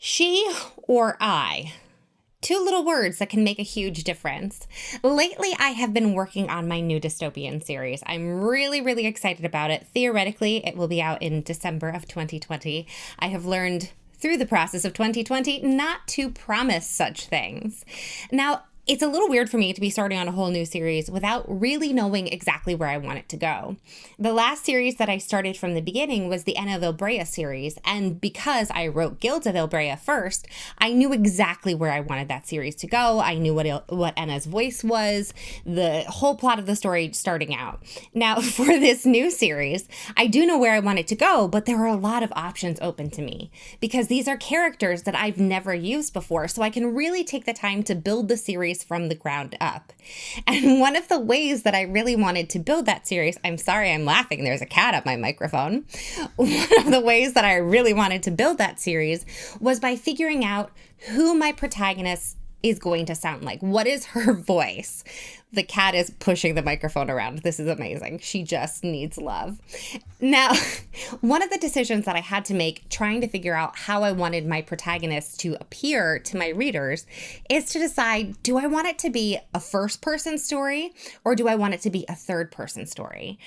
She or I. Two little words that can make a huge difference. Lately, I have been working on my new dystopian series. I'm really excited about it. Theoretically, it will be out in December of 2020. I have learned through the process of 2020 not to promise such things. Now, it's a little weird for me to be starting on a whole new series without really knowing exactly where I want it to go. The last series that I started from the beginning was the Anna of Ilbrea series, and because I wrote Guild of Ilbrea first, I knew exactly where I wanted that series to go. I knew what Anna's voice was, the whole plot of the story starting out. Now, for this new series, I do know where I want it to go, but there are a lot of options open to me because these are characters that I've never used before, so I can really take the time to build the series from the ground up. And one of the ways that I really wanted to build that series, I'm sorry I'm laughing, there's a cat at my microphone. One of the ways that I really wanted to build that series was by figuring out who my protagonist is going to sound like. What is her voice? The cat is pushing the microphone around. This is amazing. She just needs love. Now, one of the decisions that I had to make trying to figure out how I wanted my protagonist to appear to my readers is to decide, do I want it to be a first-person story or do I want it to be a third-person story?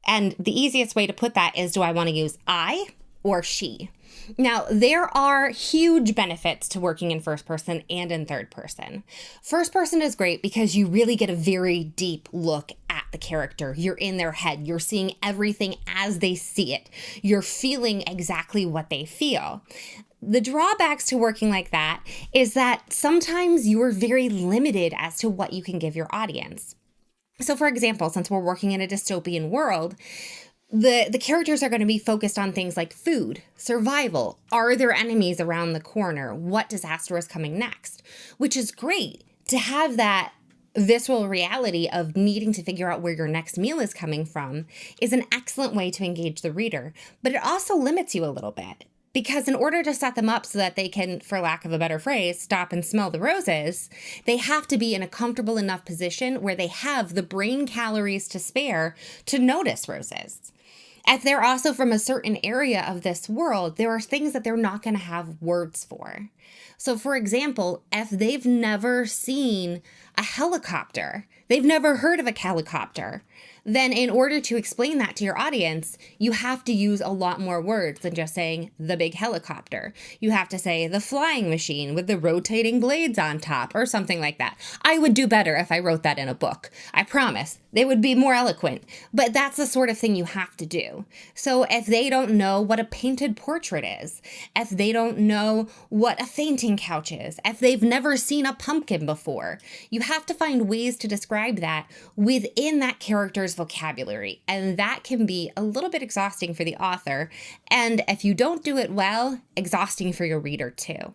And the easiest way to put that is, do I want to use I or she? Now, there are huge benefits to working in first person and in third person. First person is great because you really get a very deep look at the character. You're in their head. You're seeing everything as they see it. You're feeling exactly what they feel. The drawbacks to working like that is that sometimes you are very limited as to what you can give your audience. So, for example, since we're working in a dystopian world, the characters are going to be focused on things like food, survival, are there enemies around the corner, what disaster is coming next, which is great to have that visceral reality of needing to figure out where your next meal is coming from is an excellent way to engage the reader, but it also limits you a little bit. Because in order to set them up so that they can, for lack of a better phrase, stop and smell the roses, they have to be in a comfortable enough position where they have the brain calories to spare to notice roses. If they're also from a certain area of this world, there are things that they're not going to have words for. So, for example, if they've never seen a helicopter, they've never heard of a helicopter, then in order to explain that to your audience, you have to use a lot more words than just saying the big helicopter. You have to say the flying machine with the rotating blades on top or something like that. I would do better if I wrote that in a book. I promise. They would be more eloquent. But that's the sort of thing you have to do. So if they don't know what a painted portrait is, if they don't know what a fainting couch is, if they've never seen a pumpkin before, you have to find ways to describe that within that character's vocabulary. And that can be a little bit exhausting for the author. And if you don't do it well, exhausting for your reader too.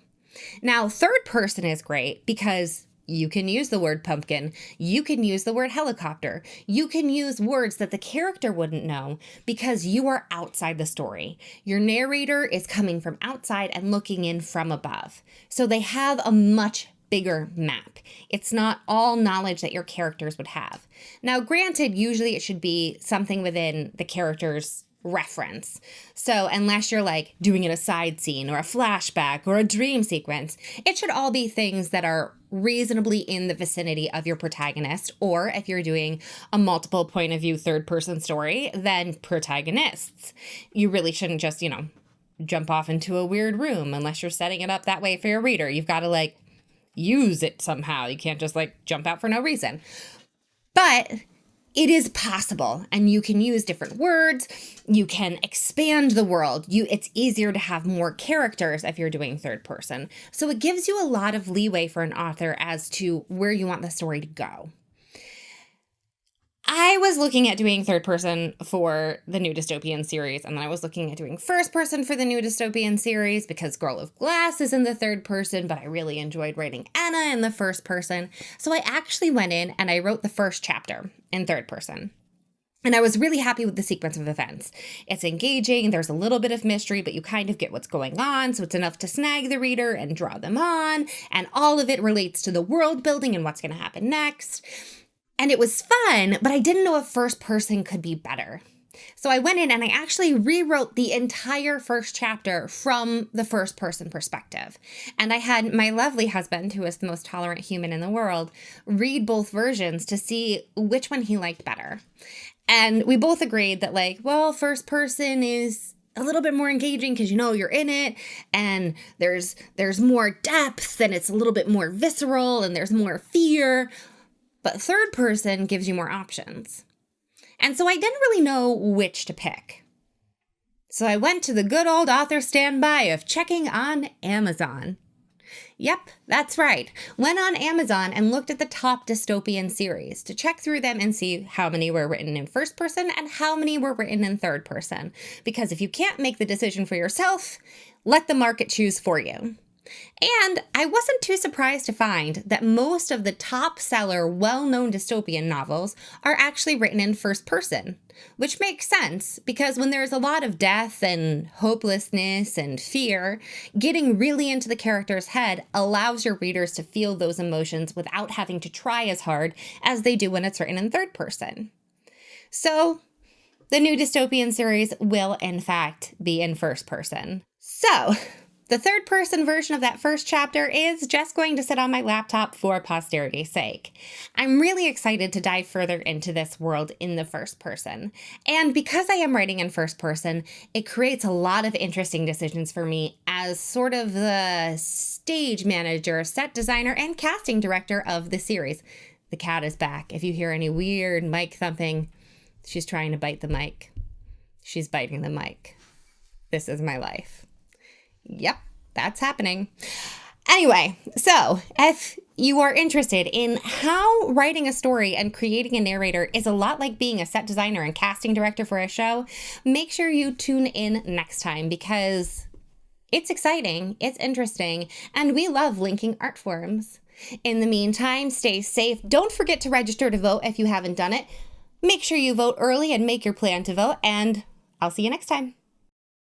Now, third person is great because you can use the word pumpkin. You can use the word helicopter. You can use words that the character wouldn't know because you are outside the story. Your narrator is coming from outside and looking in from above. So they have a much bigger map. It's not all knowledge that your characters would have. Now, granted, usually it should be something within the character's reference. So unless you're like doing an aside scene or a flashback or a dream sequence, it should all be things that are reasonably in the vicinity of your protagonist. Or if you're doing a multiple point of view third person story, then protagonists. You really shouldn't just, jump off into a weird room unless you're setting it up that way for your reader. You've got to use it somehow. You can't just jump out for no reason. But it is possible, and you can use different words. You can expand the world. It's easier to have more characters if you're doing third person. So it gives you a lot of leeway for an author as to where you want the story to go. I was looking at doing third person for the new dystopian series, and then I was looking at doing first person for the new dystopian series because Girl of Glass is in the third person, but I really enjoyed writing Anna in the first person. So I actually went in and I wrote the first chapter in third person. And I was really happy with the sequence of events. It's engaging, there's a little bit of mystery, but you kind of get what's going on, so it's enough to snag the reader and draw them on, and all of it relates to the world building and what's going to happen next. And it was fun, but I didn't know if first person could be better. So I went in and I actually rewrote the entire first chapter from the first person perspective. And I had my lovely husband, who is the most tolerant human in the world, read both versions to see which one he liked better. And we both agreed that, like, well, first person is a little bit more engaging because, you know, you're in it and there's more depth and it's a little bit more visceral and there's more fear. But third person gives you more options. And so I didn't really know which to pick. So I went to the good old author standby of checking on Amazon. Yep, that's right. Went on Amazon and looked at the top dystopian series to check through them and see how many were written in first person and how many were written in third person. Because if you can't make the decision for yourself, let the market choose for you. And I wasn't too surprised to find that most of the top seller, well-known dystopian novels are actually written in first person, which makes sense because when there's a lot of death and hopelessness and fear, getting really into the character's head allows your readers to feel those emotions without having to try as hard as they do when it's written in third person. So the new dystopian series will, in fact, be in first person. So the third person version of that first chapter is just going to sit on my laptop for posterity's sake. I'm really excited to dive further into this world in the first person. And because I am writing in first person, it creates a lot of interesting decisions for me as sort of the stage manager, set designer, and casting director of the series. The cat is back. If you hear any weird mic thumping, she's trying to bite the mic. She's biting the mic. This is my life. Yep, that's happening. Anyway, so if you are interested in how writing a story and creating a narrator is a lot like being a set designer and casting director for a show, make sure you tune in next time because it's exciting, it's interesting, and we love linking art forms. In the meantime, stay safe. Don't forget to register to vote if you haven't done it. Make sure you vote early and make your plan to vote, and I'll see you next time.